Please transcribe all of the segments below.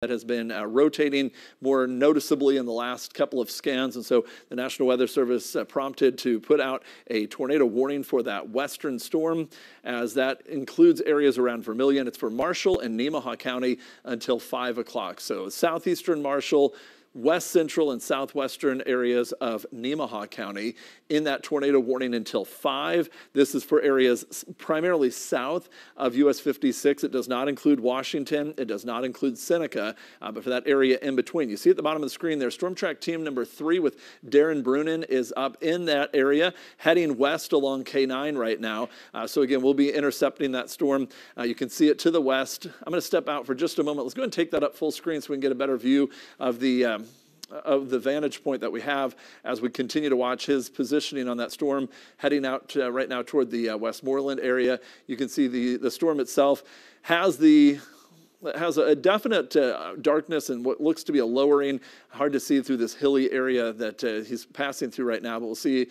that has been rotating more noticeably in the last couple of scans. And so the National Weather Service prompted to put out a tornado warning for that western storm, as that includes areas around Vermilion. It's for Marshall and Nemaha County until 5 o'clock. So southeastern Marshall, west central and southwestern areas of Nemaha County in that tornado warning until 5. This is for areas primarily south of US 56. It does not include Washington. It does not include Seneca, but for that area in between. You see at the bottom of the screen there, Storm Track Team number 3 with Darren Brunin is up in that area, heading west along K9 right now. So again, we'll be intercepting that storm. You can see it to the west. I'm going to step out for just a moment. Let's go ahead and take that up full screen so we can get a better view of the vantage point that we have as we continue to watch his positioning on that storm heading out right now toward the Westmoreland area. You can see the storm itself has a definite darkness and what looks to be a lowering. Hard to see through this hilly area that he's passing through right now, but we'll see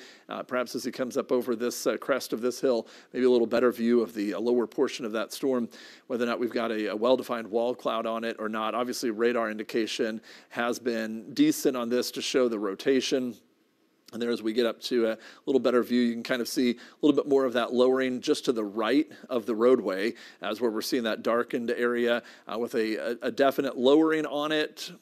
perhaps as he comes up over this crest of this hill, maybe a little better view of the lower portion of that storm, whether or not we've got a well-defined wall cloud on it or not. Obviously, radar indication has been decent on this to show the rotation. And there, as we get up to a little better view, you can kind of see a little bit more of that lowering just to the right of the roadway, as where we're seeing that darkened area with a definite lowering on it.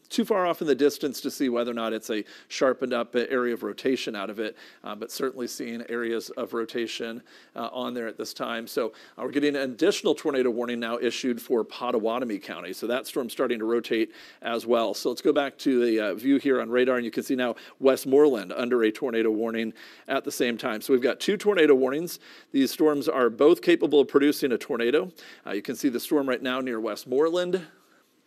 Too far off in the distance to see whether or not it's a sharpened up area of rotation out of it, but certainly seeing areas of rotation on there at this time. So we're getting an additional tornado warning now issued for Pottawatomie County. So that storm's starting to rotate as well. So let's go back to the view here on radar, and you can see now Westmoreland under a tornado warning at the same time. So we've got 2 tornado warnings. These storms are both capable of producing a tornado. You can see the storm right now near Westmoreland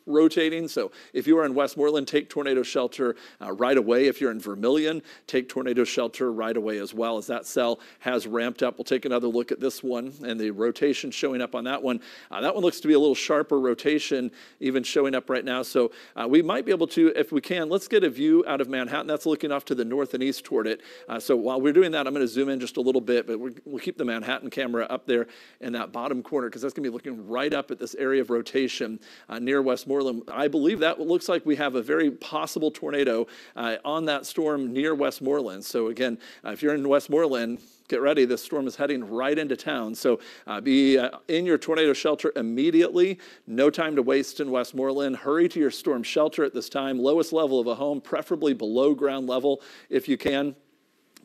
rotating. So if you are in Westmoreland, take tornado shelter right away. If you're in Vermilion, take tornado shelter right away as well, as that cell has ramped up. We'll take another look at this one and the rotation showing up on that one. That one looks to be a little sharper rotation even showing up right now. So we might be able to, if we can, let's get a view out of Manhattan. That's looking off to the north and east toward it. So while we're doing that, I'm going to zoom in just a little bit, but we'll keep the Manhattan camera up there in that bottom corner, because that's going to be looking right up at this area of rotation near Westmoreland. I believe that looks like we have a very possible tornado on that storm near Westmoreland. So again, if you're in Westmoreland, get ready. This storm is heading right into town. So be in your tornado shelter immediately. No time to waste in Westmoreland. Hurry to your storm shelter at this time. Lowest level of a home, preferably below ground level if you can.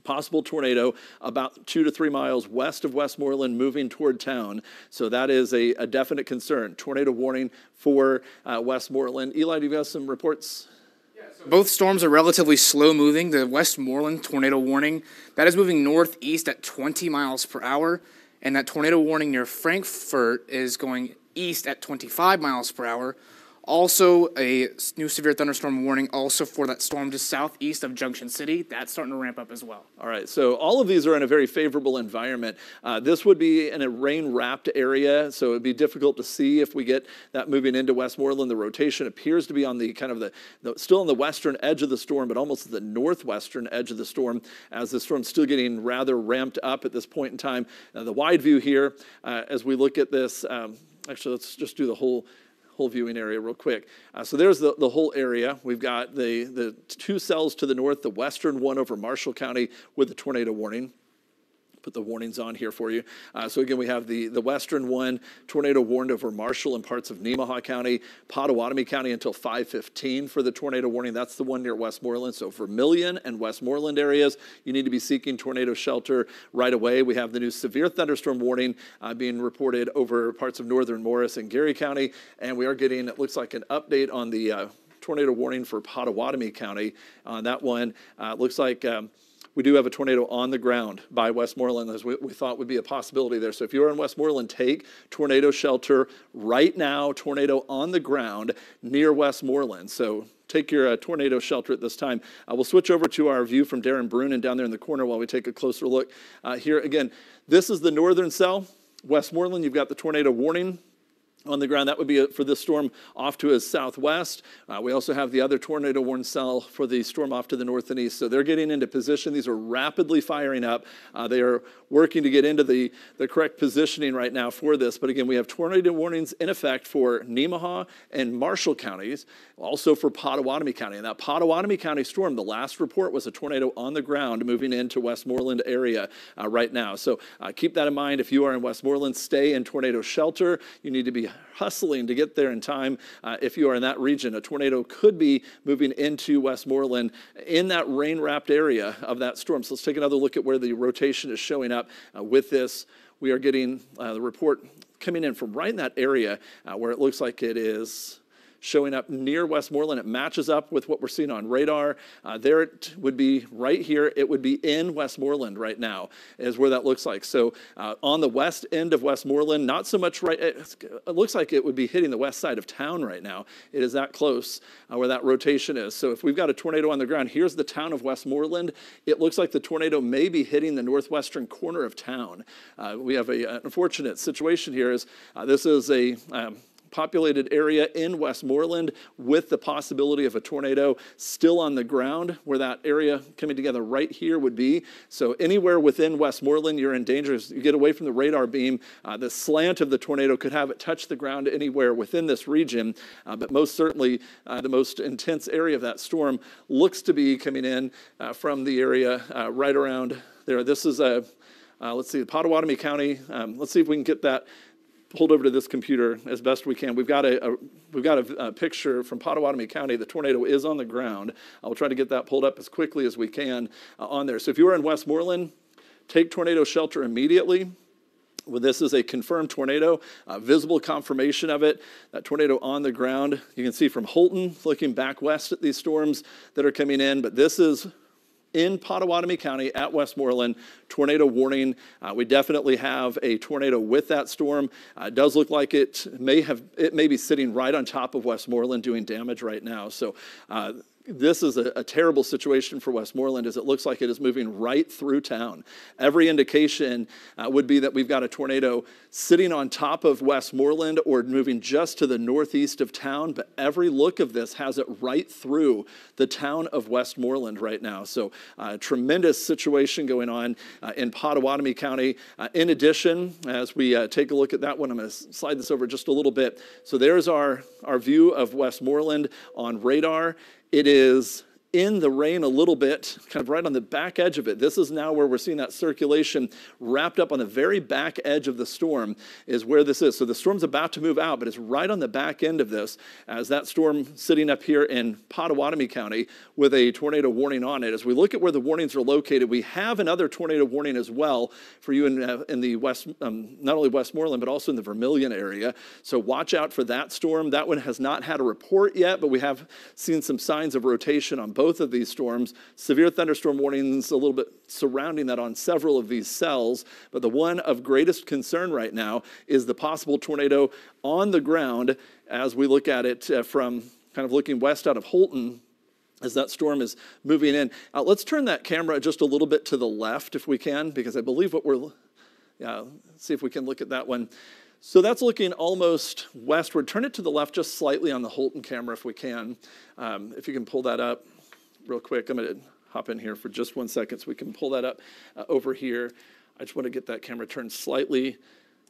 Possible tornado about 2 to 3 miles west of Westmoreland moving toward town. So that is a definite concern. Tornado warning for Westmoreland. Eli, do you have some reports? Yeah, so both storms are relatively slow moving. The Westmoreland tornado warning, that is moving northeast at 20 miles per hour. And that tornado warning near Frankfurt is going east at 25 miles per hour. Also, a new severe thunderstorm warning also for that storm just southeast of Junction City. That's starting to ramp up as well. All right, so all of these are in a very favorable environment. This would be in a rain-wrapped area, so it would be difficult to see if we get that moving into Westmoreland. The rotation appears to be on the kind of the still on the western edge of the storm, but almost the northwestern edge of the storm, as the storm's still getting rather ramped up at this point in time. The wide view here, as we look at this, actually, let's just do the whole viewing area real quick. So there's the whole area. We've got the 2 cells to the north, the western one over Marshall County with the tornado warning. Put the warnings on here for you. So again, we have the western one, tornado warned over Marshall and parts of Nemaha County, Pottawatomie County until 5:15 for the tornado warning. That's the one near Westmoreland. So Vermilion and Westmoreland areas, you need to be seeking tornado shelter right away. We have the new severe thunderstorm warning being reported over parts of northern Morris and Geary County. And we are getting, it looks like, an update on the tornado warning for Pottawatomie County. On that one, looks like we do have a tornado on the ground by Westmoreland, as we thought would be a possibility there. So if you're in Westmoreland, take tornado shelter right now, tornado on the ground near Westmoreland. So take your tornado shelter at this time. We'll switch over to our view from Darren Brunin down there in the corner while we take a closer look. Here again, this is the northern cell. Westmoreland, you've got the tornado warning on the ground. That would be it for this storm off to his southwest. We also have the other tornado warning cell for the storm off to the north and east. So they're getting into position. These are rapidly firing up. They are working to get into the correct positioning right now for this. But again, we have tornado warnings in effect for Nemaha and Marshall counties, also for Pottawatomie County. And that Pottawatomie County storm, the last report was a tornado on the ground moving into Westmoreland area right now. So keep that in mind. If you are in Westmoreland, stay in tornado shelter. You need to be hustling to get there in time. If you are in that region, a tornado could be moving into Westmoreland in that rain-wrapped area of that storm. So let's take another look at where the rotation is showing up with this. We are getting the report coming in from right in that area where it looks like it is showing up near Westmoreland. It matches up with what we're seeing on radar. There it would be right here. It would be in Westmoreland right now is where that looks like. So on the west end of Westmoreland, not so much right, it looks like it would be hitting the west side of town right now. It is that close where that rotation is. So if we've got a tornado on the ground, here's the town of Westmoreland. It looks like the tornado may be hitting the northwestern corner of town. We have an unfortunate situation here. This is a populated area in Westmoreland with the possibility of a tornado still on the ground where that area coming together right here would be. So anywhere within Westmoreland, you're in danger. As you get away from the radar beam, the slant of the tornado could have it touch the ground anywhere within this region. But most certainly, the most intense area of that storm looks to be coming in from the area right around there. This is let's see, Pottawatomie County. Let's see if we can get that pulled over to this computer as best we can. We've got a picture from Pottawatomie County. The tornado is on the ground. I'll try to get that pulled up as quickly as we can on there. So if you are in Westmoreland, take tornado shelter immediately. Well, this is a confirmed tornado, visible confirmation of it. That tornado on the ground. You can see from Holton, looking back west at these storms that are coming in, but this is in Pottawatomie County at Westmoreland, tornado warning. We definitely have a tornado with that storm. It does look like it may be sitting right on top of Westmoreland doing damage right now. So this is a terrible situation for Westmoreland as it looks like it is moving right through town. Every indication would be that we've got a tornado sitting on top of Westmoreland or moving just to the northeast of town, but every look of this has it right through the town of Westmoreland right now. So tremendous situation going on in Pottawatomie County. In addition, as we take a look at that one, I'm going to slide this over just a little bit. So there's our view of Westmoreland on radar. It is in the rain a little bit, kind of right on the back edge of it. This is now where we're seeing that circulation wrapped up on the very back edge of the storm is where this is. So the storm's about to move out, but it's right on the back end of this as that storm sitting up here in Pottawatomie County with a tornado warning on it. As we look at where the warnings are located, we have another tornado warning as well for you in the west, not only Westmoreland, but also in the Vermilion area. So watch out for that storm. That one has not had a report yet, but we have seen some signs of rotation on both of these storms. Severe thunderstorm warnings a little bit surrounding that on several of these cells, but the one of greatest concern right now is the possible tornado on the ground as we look at it from kind of looking west out of Holton as that storm is moving in. Let's turn that camera just a little bit to the left if we can, because I believe what we're, let's see if we can look at that one. So that's looking almost westward. Turn it to the left just slightly on the Holton camera if we can. If you can pull that up real quick. I'm going to hop in here for just 1 second so we can pull that up over here. I just want to get that camera turned slightly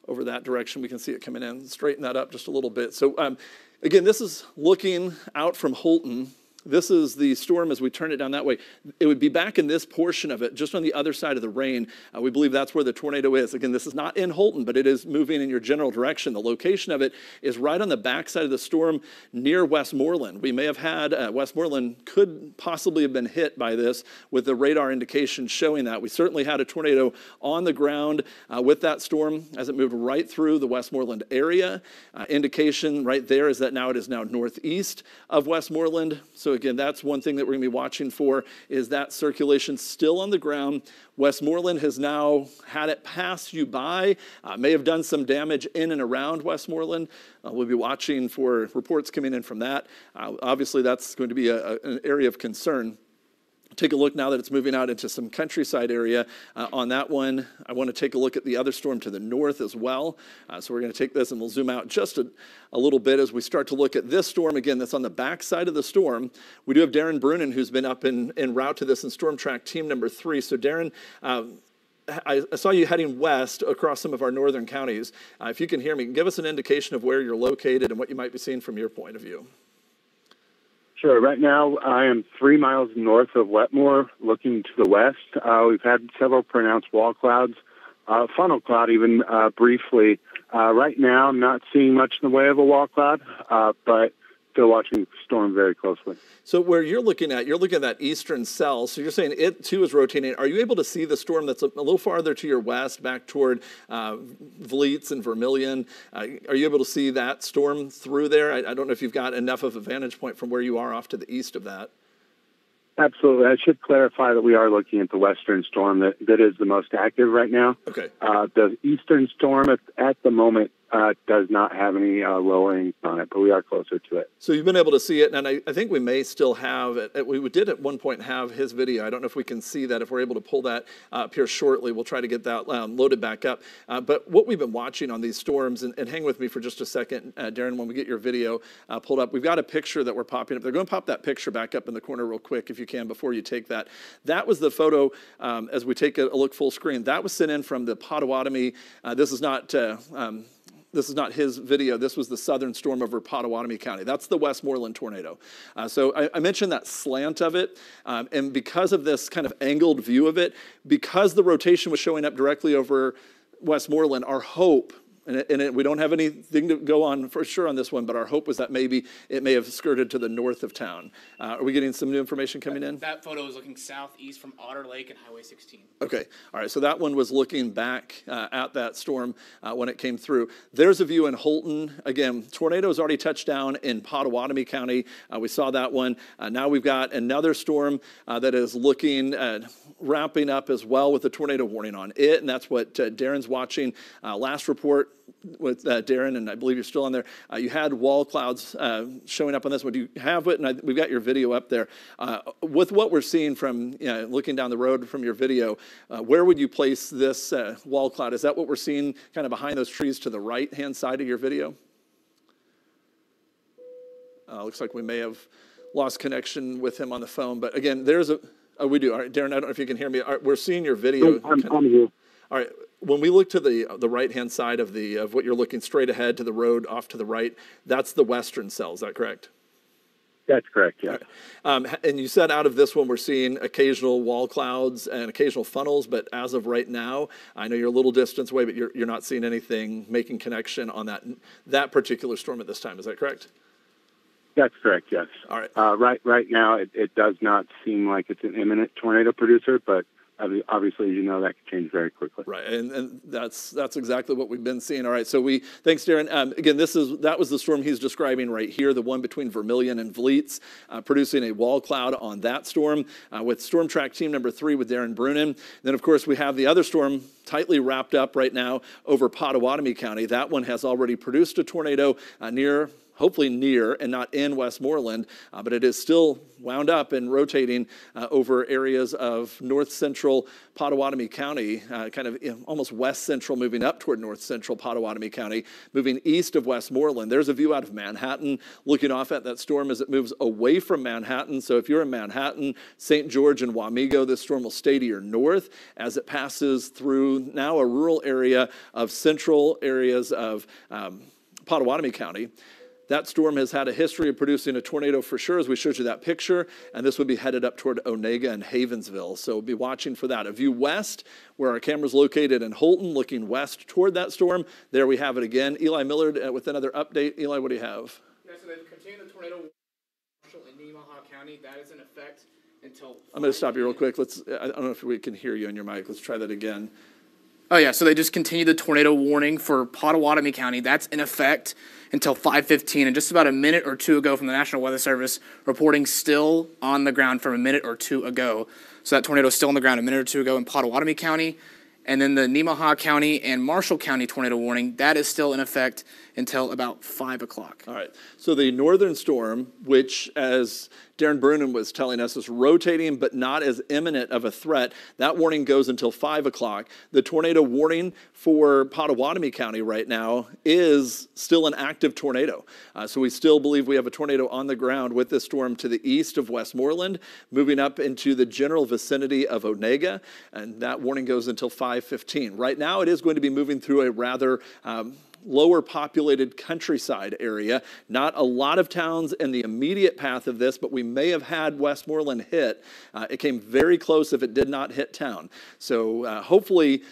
over that direction. We can see it coming in. Straighten that up just a little bit. So again, this is looking out from Holton. This is the storm as we turn it down that way. It would be back in this portion of it, just on the other side of the rain. We believe that's where the tornado is. Again, this is not in Holton, but it is moving in your general direction. The location of it is right on the backside of the storm near Westmoreland. We may have had, Westmoreland could possibly have been hit by this with the radar indication showing that. We certainly had a tornado on the ground with that storm as it moved right through the Westmoreland area. Indication right there is that now it is now northeast of Westmoreland. So again, that's one thing that we're going to be watching for is that circulation still on the ground. Westmoreland has now had it pass you by, may have done some damage in and around Westmoreland. We'll be watching for reports coming in from that. Obviously, that's going to be an area of concern. Take a look now that it's moving out into some countryside area. On that one, I want to take a look at the other storm to the north as well. So we're going to take this and we'll zoom out just a little bit as we start to look at this storm. Again, that's on the back side of the storm. We do have Darren Brunin, who's been up en route to this in Storm Track Team number 3. So Darren, I saw you heading west across some of our northern counties. If you can hear me, give us an indication of where you're located and what you might be seeing from your point of view. Sure. Right now, I am 3 miles north of Wetmore, looking to the west. We've had several pronounced wall clouds, funnel cloud even briefly. Right now, I'm not seeing much in the way of a wall cloud, but still watching the storm very closely. So where you're looking at that eastern cell, so you're saying it too is rotating. Are you able to see the storm that's a little farther to your west, back toward Vliets and Vermilion? Are you able to see that storm through there? I don't know if you've got enough of a vantage point from where you are off to the east of that. Absolutely. I should clarify that we are looking at the western storm that is the most active right now. Okay. The eastern storm at the moment does not have any lowering on it, but we are closer to it. So you've been able to see it, and I think we may still have it. We did at one point have his video. I don't know if we can see that. If we're able to pull that up here shortly, we'll try to get that loaded back up. But what we've been watching on these storms, and hang with me for just a second, Darren, when we get your video pulled up, we've got a picture that we're popping up. They're going to pop that picture back up in the corner real quick if you can before you take that. That was the photo as we take a look full screen. That was sent in from the Potawatomi. This is not his video. This was the southern storm over Potawatomi County. That's the Westmoreland tornado. So I mentioned that slant of it, and because of this kind of angled view of it, because the rotation was showing up directly over Westmoreland, our hope, and we don't have anything to go on for sure on this one, but our hope was that maybe it may have skirted to the north of town. Are we getting some new information coming in? That photo is looking southeast from Otter Lake and Highway 16. Okay. All right. So that one was looking back at that storm when it came through. There's a view in Holton. Again, tornadoes already touched down in Potawatomi County. We saw that one. Now we've got another storm that is looking, wrapping up as well with a tornado warning on it, and that's what Darren's watching. Last report with Darren, and I believe you're still on there. You had wall clouds showing up on this one. Do you have it? And we've got your video up there. With what we're seeing from looking down the road from your video, where would you place this wall cloud? Is that what we're seeing kind of behind those trees to the right-hand side of your video? Looks like we may have lost connection with him on the phone. But again, there's a... Oh, we do. All right, Darren, I don't know if you can hear me. All right, we're seeing your video. I'm here. All right. When we look to the right-hand side of what you're looking straight ahead to the road off to the right, that's the western cell. Is that correct? That's correct, yeah. Right. And you said out of this one we're seeing occasional wall clouds and occasional funnels, but as of right now, I know you're a little distance away, but you're not seeing anything making connection on that particular storm at this time. Is that correct? That's correct, yes. All right. Right now, it does not seem like it's an imminent tornado producer, but obviously, as you know, that could change very quickly. Right, and that's exactly what we've been seeing. All right, so thanks, Darren. Again, that was the storm he's describing right here, the one between Vermilion and Vliets, producing a wall cloud on that storm with Storm Track Team number 3 with Darren Brunin. Then, of course, we have the other storm tightly wrapped up right now over Potawatomi County. That one has already produced a tornado hopefully near and not in Westmoreland, but it is still wound up and rotating over areas of north central Potawatomi County, kind of almost west central, moving up toward north central Potawatomi County, moving east of Westmoreland. There's a view out of Manhattan looking off at that storm as it moves away from Manhattan. So if you're in Manhattan, St. George, and Wamego, this storm will stay to your north as it passes through now a rural area of central areas of Potawatomi County. That storm has had a history of producing a tornado for sure, as we showed you that picture, and this would be headed up toward Onega and Havensville. So we'll be watching for that. A view west, where our camera's located in Holton, looking west toward that storm. There we have it again. Eli Millard with another update. Eli, what do you have? Yeah, so they've contained the tornado in Nemaha County. That is in effect until... I'm going to stop you real quick. I don't know if we can hear you on your mic. Let's try that again. Oh, yeah, so they just continued the tornado warning for Potawatomi County. That's in effect until 5:15, and just about a minute or two ago from the National Weather Service, reporting still on the ground from a minute or two ago. So that tornado is still on the ground a minute or two ago in Potawatomi County. And then the Nemaha County and Marshall County tornado warning, that is still in effect until about 5 o'clock. All right. So the northern storm, which, as Darren Brunin was telling us, is rotating but not as imminent of a threat, that warning goes until 5 o'clock. The tornado warning for Pottawatomie County right now is still an active tornado. So we still believe we have a tornado on the ground with this storm to the east of Westmoreland, moving up into the general vicinity of Onega, and that warning goes until 5:15. Right now, it is going to be moving through a rather lower populated countryside area. Not a lot of towns in the immediate path of this, but we may have had Westmoreland hit. It came very close if it did not hit town. So hopefully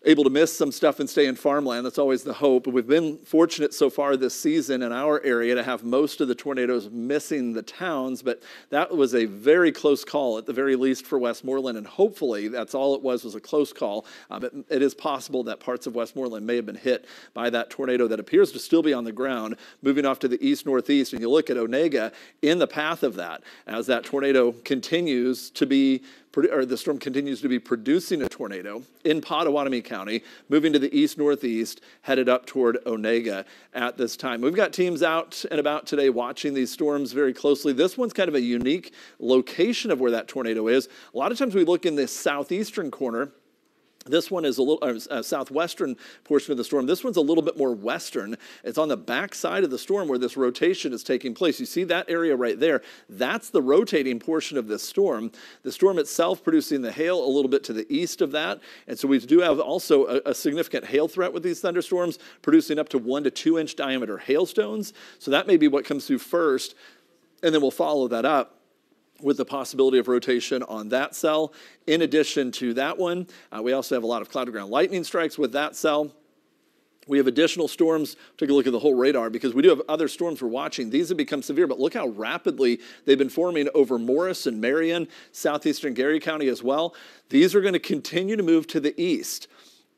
able to miss some stuff and stay in farmland. That's always the hope. We've been fortunate so far this season in our area to have most of the tornadoes missing the towns, but that was a very close call at the very least for Westmoreland, and hopefully that's all it was a close call. But it is possible that parts of Westmoreland may have been hit by that tornado that appears to still be on the ground, moving off to the east-northeast, and you look at Onega in the path of that as that tornado continues to be the storm continues to be producing a tornado in Pottawatomie County, moving to the east-northeast, headed up toward Onega at this time. We've got teams out and about today watching these storms very closely. This one's kind of a unique location of where that tornado is. A lot of times we look in the southeastern corner. This one is a little southwestern portion of the storm. This one's a little bit more western. It's on the back side of the storm where this rotation is taking place. You see that area right there? That's the rotating portion of this storm. The storm itself producing the hail a little bit to the east of that. And so we do have also a significant hail threat with these thunderstorms, producing up to 1 to 2 inch diameter hailstones. So that may be what comes through first, and then we'll follow that up with the possibility of rotation on that cell. In addition to that one, we also have a lot of cloud-to-ground lightning strikes with that cell. We have additional storms. Take a look at the whole radar because we do have other storms we're watching. These have become severe, but look how rapidly they've been forming over Morris and Marion, southeastern Gary County as well. These are going to continue to move to the east.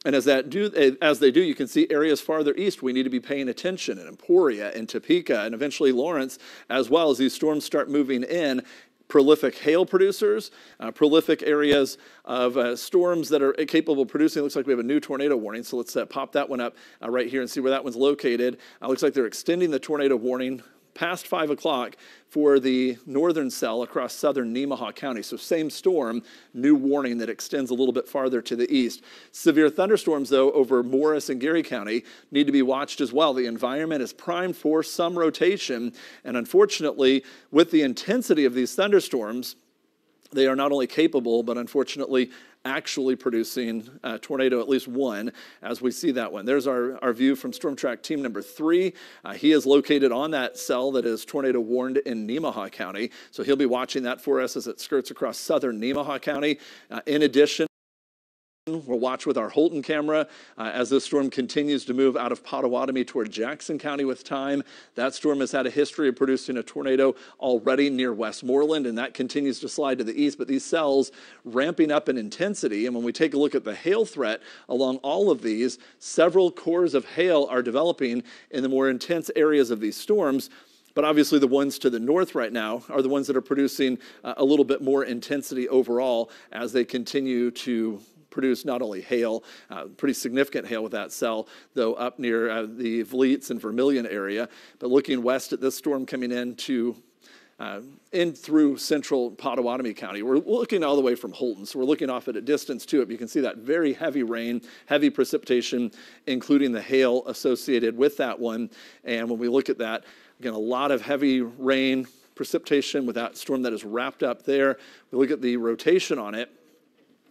And as they do, you can see areas farther east we need to be paying attention, in Emporia and Topeka and eventually Lawrence, as well as these storms start moving in. Prolific hail producers, prolific areas of storms that are capable of producing. It looks like we have a new tornado warning, so let's pop that one up right here and see where that one's located. Looks like they're extending the tornado warning past 5 o'clock for the northern cell across southern Nemaha County. So same storm, new warning that extends a little bit farther to the east. Severe thunderstorms, though, over Morris and Gary County need to be watched as well. The environment is primed for some rotation, and unfortunately, with the intensity of these thunderstorms, they are not only capable, but unfortunately actually producing a tornado, at least one, as we see that one. There's our view from Storm Track Team number 3. He is located on that cell that is tornado warned in Nemaha County. So he'll be watching that for us as it skirts across southern Nemaha County. In addition, we'll watch with our Holton camera as this storm continues to move out of Pottawatomie toward Jackson County with time. That storm has had a history of producing a tornado already near Westmoreland, and that continues to slide to the east. But these cells ramping up in intensity, and when we take a look at the hail threat along all of these, several cores of hail are developing in the more intense areas of these storms. But obviously the ones to the north right now are the ones that are producing a little bit more intensity overall as they continue to produce not only hail, pretty significant hail with that cell, though up near the Vliets and Vermilion area, but looking west at this storm coming in through central Pottawatomie County. We're looking all the way from Holton, so we're looking off at a distance to it. You can see that very heavy rain, heavy precipitation, including the hail associated with that one. And when we look at that, again, a lot of heavy rain, precipitation with that storm that is wrapped up there. We look at the rotation on it.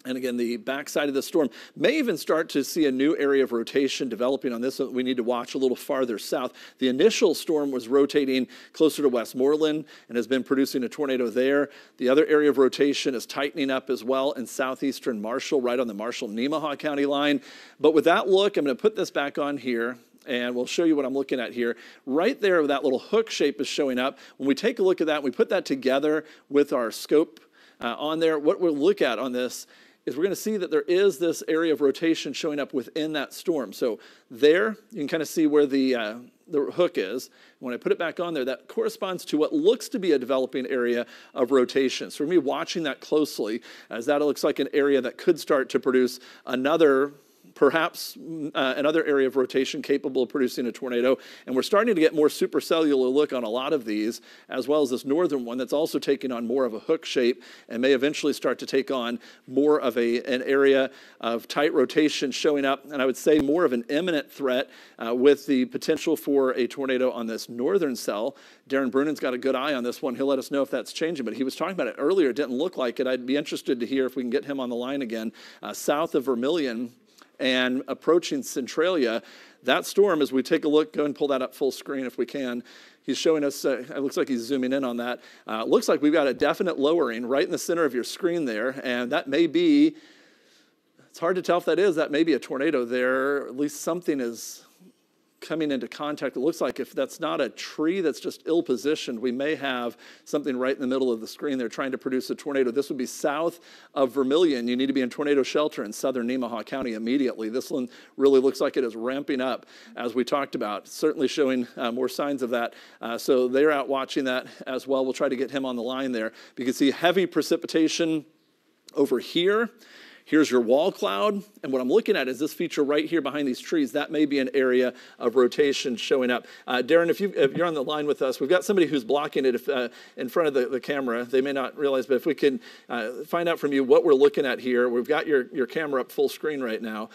And again, the backside of the storm may even start to see a new area of rotation developing on this. So we need to watch a little farther south. The initial storm was rotating closer to Westmoreland and has been producing a tornado there. The other area of rotation is tightening up as well in southeastern Marshall, right on the Marshall-Nemaha County line. But with that look, I'm going to put this back on here, and we'll show you what I'm looking at here. Right there, that little hook shape is showing up. When we take a look at that, we put that together with our scope on there. What we'll look at on this is we're going to see that there is this area of rotation showing up within that storm. So there, you can kind of see where the hook is. When I put it back on there, that corresponds to what looks to be a developing area of rotation. So we're going to be watching that closely, as that looks like an area that could start to produce another perhaps another area of rotation capable of producing a tornado. And we're starting to get more supercellular look on a lot of these, as well as this northern one that's also taking on more of a hook shape and may eventually start to take on more of an area of tight rotation showing up. And I would say more of an imminent threat with the potential for a tornado on this northern cell. Darren Brunen's got a good eye on this one. He'll let us know if that's changing, but he was talking about it earlier. It didn't look like it. I'd be interested to hear if we can get him on the line again. South of Vermilion and approaching Centralia. That storm, as we take a look, go and pull that up full screen if we can. He's showing us, it looks like he's zooming in on that. Looks like we've got a definite lowering right in the center of your screen there, and that may be, it's hard to tell if that may be a tornado there. At least something is coming into contact. It looks like if that's not a tree that's just ill-positioned, we may have something right in the middle of the screen there trying to produce a tornado. This would be south of Vermilion. You need to be in tornado shelter in southern Nemaha County immediately. This one really looks like it is ramping up, as we talked about, certainly showing more signs of that. So they're out watching that as well. We'll try to get him on the line there. You can see heavy precipitation over here. Here's your wall cloud, and what I'm looking at is this feature right here behind these trees. That may be an area of rotation showing up. Darren, if you're on the line with us, we've got somebody who's blocking it in front of the camera. They may not realize, but if we can find out from you what we're looking at here. We've got your camera up full screen right now.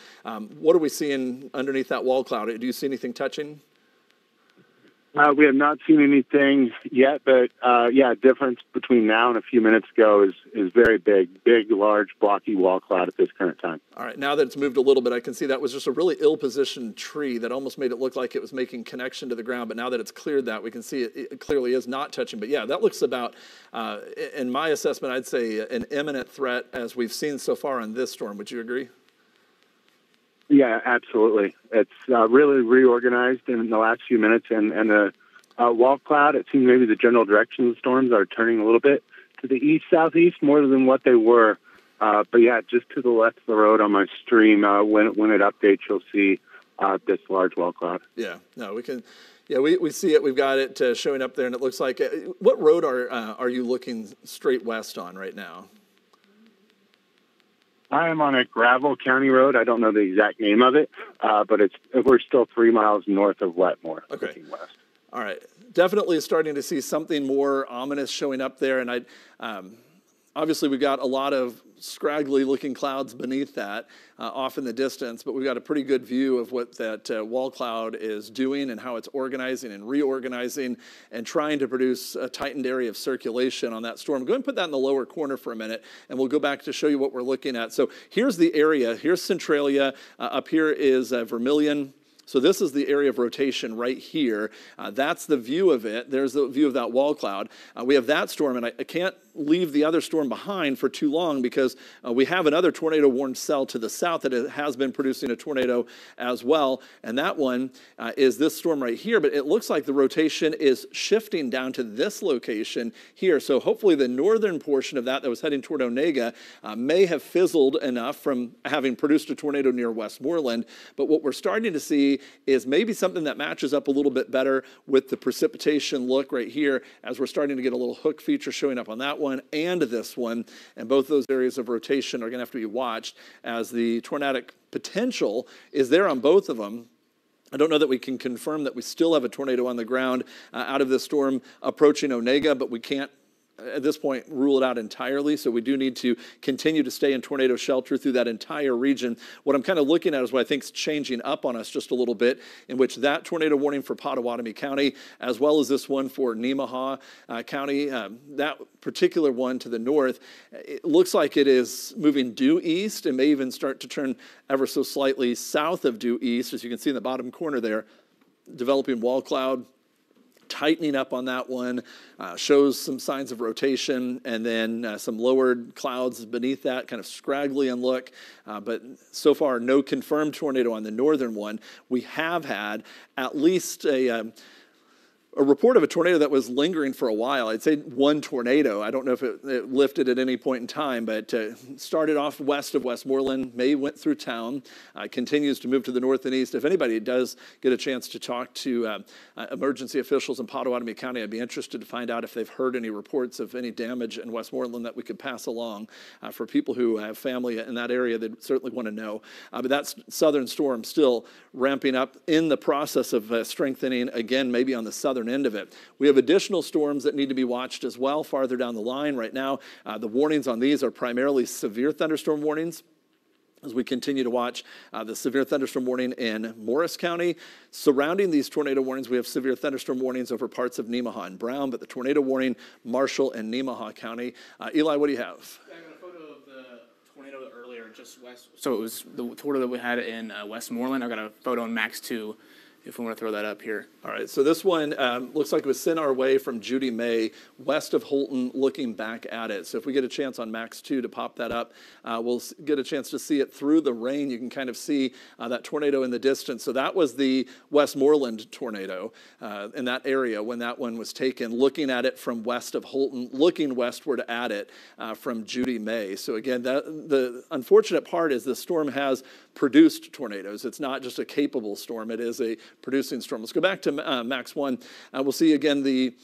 What are we seeing underneath that wall cloud? Do you see anything touching? We have not seen anything yet, but difference between now and a few minutes ago is very big, large, blocky wall cloud at this current time. All right, now that it's moved a little bit, I can see that was just a really ill-positioned tree that almost made it look like it was making connection to the ground, but now that it's cleared that, we can see it clearly is not touching. But yeah, that looks about, in my assessment, I'd say an imminent threat as we've seen so far on this storm. Would you agree? Yeah, absolutely. It's really reorganized in the last few minutes, and the wall cloud, it seems maybe the general direction of the storms are turning a little bit to the east-southeast more than what they were. But yeah, just to the left of the road on my stream, when it updates, you'll see this large wall cloud. Yeah, no, we can. Yeah, we see it. We've got it showing up there, and it looks like. What road are you looking straight west on right now? I am on a gravel county road. I don't know the exact name of it, but we're still 3 miles north of Wetmore, looking west. All right. Definitely starting to see something more ominous showing up there. And obviously we've got a lot of scraggly looking clouds beneath that off in the distance, but we've got a pretty good view of what that wall cloud is doing and how it's organizing and reorganizing and trying to produce a tightened area of circulation on that storm. Go ahead and put that in the lower corner for a minute, and we'll go back to show you what we're looking at. So here's the area. Here's Centralia. Up here is Vermilion. So this is the area of rotation right here. That's the view of it. There's the view of that wall cloud. We have that storm, and I can't leave the other storm behind for too long because we have another tornado-warned cell to the south that has been producing a tornado as well, and that one is this storm right here, but it looks like the rotation is shifting down to this location here. So hopefully the northern portion of that was heading toward Onega may have fizzled enough from having produced a tornado near Westmoreland, but what we're starting to see is maybe something that matches up a little bit better with the precipitation look right here as we're starting to get a little hook feature showing up on that one and this one, and both those areas of rotation are going to have to be watched as the tornadic potential is there on both of them. I don't know that we can confirm that we still have a tornado on the ground out of this storm approaching Onega, but we can't at this point rule it out entirely, so we do need to continue to stay in tornado shelter through that entire region. What I'm kind of looking at is what I think is changing up on us just a little bit, in which that tornado warning for Pottawatomie County, as well as this one for Nemaha County, that particular one to the north, it looks like it is moving due east and may even start to turn ever so slightly south of due east, as you can see in the bottom corner there, developing wall cloud, tightening up on that one, shows some signs of rotation, and then some lowered clouds beneath that, kind of scraggly in look, but so far no confirmed tornado on the northern one. We have had at least a report of a tornado that was lingering for a while. I'd say one tornado. I don't know if it lifted at any point in time, but started off west of Westmoreland, went through town, continues to move to the north and east. If anybody does get a chance to talk to emergency officials in Pottawatomie County, I'd be interested to find out if they've heard any reports of any damage in Westmoreland that we could pass along. For people who have family in that area, they'd certainly want to know. But that southern storm still ramping up in the process of strengthening, again, maybe on the southern end of it. We have additional storms that need to be watched as well farther down the line. Right now, the warnings on these are primarily severe thunderstorm warnings. As we continue to watch the severe thunderstorm warning in Morris County. Surrounding these tornado warnings, we have severe thunderstorm warnings over parts of Nemaha and Brown, but the tornado warning, Marshall and Nemaha County. Eli, what do you have? Yeah, I got a photo of the tornado earlier, just west. So it was the tornado that we had in Westmoreland. I got a photo on Max 2. If we want to throw that up here. All right, so this one looks like it was sent our way from Judy May, west of Holton, looking back at it. So if we get a chance on Max 2 to pop that up, we'll get a chance to see it through the rain. You can kind of see that tornado in the distance. So that was the Westmoreland tornado in that area when that one was taken, looking at it from west of Holton, looking westward at it from Judy May. So again, the unfortunate part is the storm has produced tornadoes. It's not just a capable storm, it is a producing storm. Let's go back to Max 1. We'll see again the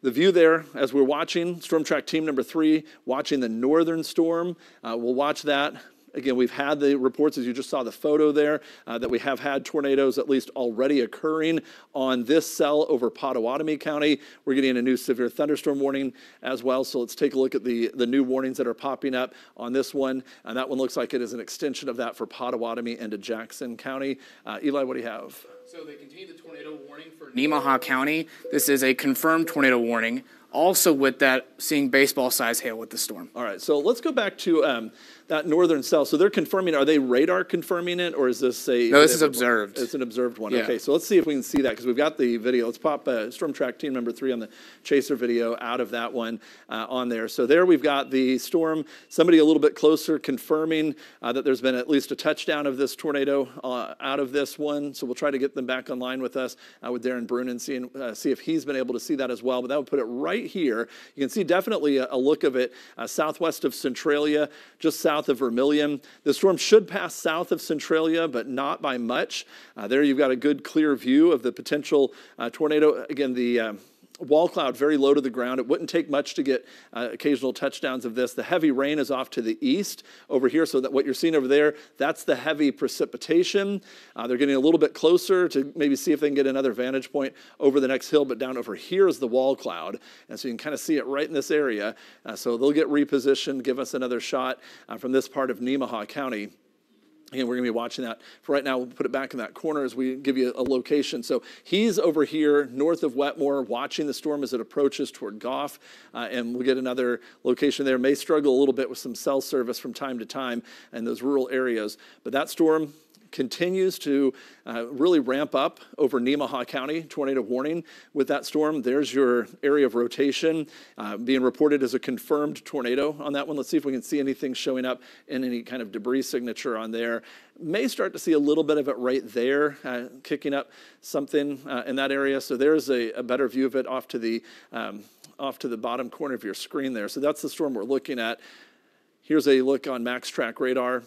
view there as we're watching Storm Track Team number 3, watching the northern storm. We'll watch that. Again, we've had the reports, as you just saw the photo there, that we have had tornadoes at least already occurring on this cell over Pottawatomie County. We're getting a new severe thunderstorm warning as well, so let's take a look at the new warnings that are popping up on this one. And that one looks like it is an extension of that for Pottawatomie into Jackson County. Eli, what do you have? So they continue the tornado warning for Nemaha County. This is a confirmed tornado warning. Also with that, seeing baseball-sized hail with the storm. All right, so let's go back to that northern cell. So they're confirming, are they radar confirming it, or is this a... No, this is observed. It's an observed one. Yeah. Okay, so let's see if we can see that, because we've got the video. Let's pop Storm Track Team number 3 on the chaser video out of that one on there. So there we've got the storm. Somebody a little bit closer confirming that there's been at least a touchdown of this tornado out of this one. So we'll try to get them back online with us with Darren Brunin, see if he's been able to see that as well. But that would put it right here. You can see definitely a look of it southwest of Centralia, just south of Vermilion. The storm should pass south of Centralia, but not by much. There you've got a good clear view of the potential tornado. Again, the wall cloud very low to the ground. It wouldn't take much to get occasional touchdowns of this. The heavy rain is off to the east over here, so that what you're seeing over there, that's the heavy precipitation. They're getting a little bit closer to maybe see if they can get another vantage point over the next hill, but down over here is the wall cloud, and so you can kind of see it right in this area. So they'll get repositioned, give us another shot from this part of Nemaha County. Again, we're going to be watching that. For right now, we'll put it back in that corner as we give you a location. So he's over here north of Wetmore watching the storm as it approaches toward Goff. And we'll get another location there. May struggle a little bit with some cell service from time to time in those rural areas. But that storm continues to really ramp up over Nemaha County, tornado warning with that storm. There's your area of rotation being reported as a confirmed tornado on that one. Let's see if we can see anything showing up in any kind of debris signature on there. May start to see a little bit of it right there, kicking up something in that area. So there's a better view of it off to the bottom corner of your screen there. So that's the storm we're looking at. Here's a look on Max Track radar.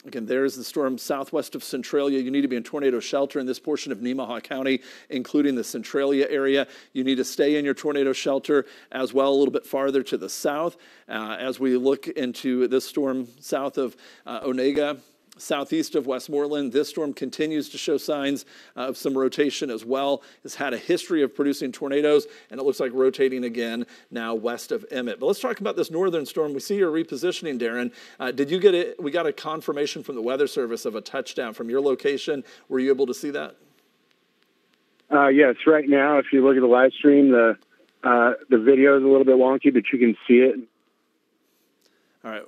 Again, there's the storm southwest of Centralia. You need to be in tornado shelter in this portion of Nemaha County, including the Centralia area. You need to stay in your tornado shelter as well a little bit farther to the south. As we look into this storm south of Onega, southeast of Westmoreland, this storm continues to show signs of some rotation as well. It's had a history of producing tornadoes, and it looks like rotating again now west of Emmett. But let's talk about this northern storm. We see your repositioning, Darren. Did you get it? We got a confirmation from the Weather Service of a touchdown from your location. Were you able to see that? Yes, right now, if you look at the live stream, the video is a little bit wonky, but you can see it. All right.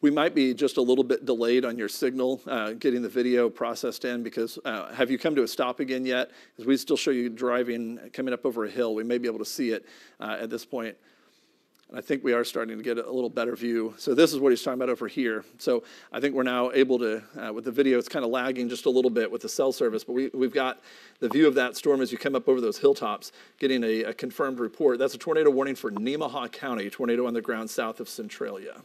We might be just a little bit delayed on your signal getting the video processed in because have you come to a stop again yet? Because we still show you driving, coming up over a hill. We may be able to see it at this point. And I think we are starting to get a little better view. So this is what he's talking about over here. So I think we're now able to, with the video, it's kind of lagging just a little bit with the cell service, but we've got the view of that storm as you come up over those hilltops, getting a confirmed report. That's a tornado warning for Nemaha County, tornado on the ground south of Centralia.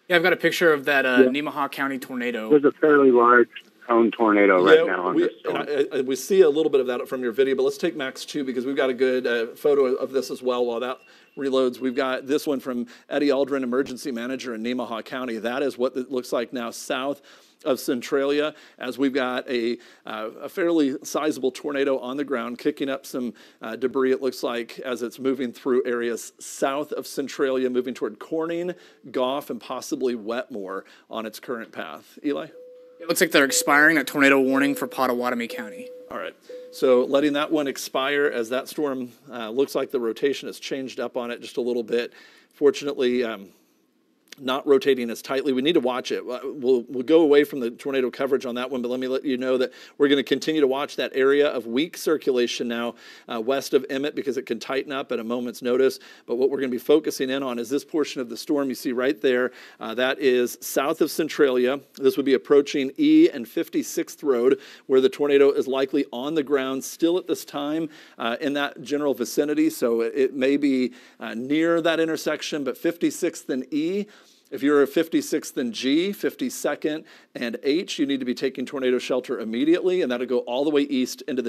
Yeah, I've got a picture of that Nemaha County tornado. There's a fairly large cone tornado right now on this storm. And we see a little bit of that from your video, but let's take Max 2 because we've got a good photo of this as well while that reloads. We've got this one from Eddie Aldrin, emergency manager in Nemaha County. That is what it looks like now south of Centralia, as we've got a fairly sizable tornado on the ground, kicking up some debris, it looks like, as it's moving through areas south of Centralia, moving toward Corning, Goff, and possibly Wetmore on its current path. Eli? It looks like they're expiring that tornado warning for Pottawatomie County. All right. So letting that one expire as that storm looks like the rotation has changed up on it just a little bit. Fortunately, not rotating as tightly. We need to watch it. We'll go away from the tornado coverage on that one, but let me let you know that we're going to continue to watch that area of weak circulation now west of Emmett because it can tighten up at a moment's notice. But what we're going to be focusing in on is this portion of the storm you see right there. That is south of Centralia. This would be approaching E and 56th Road, where the tornado is likely on the ground still at this time in that general vicinity. So it may be near that intersection, but 56th and E. If you're a 56th and G, 52nd and H, you need to be taking tornado shelter immediately, and that'll go all the way east into the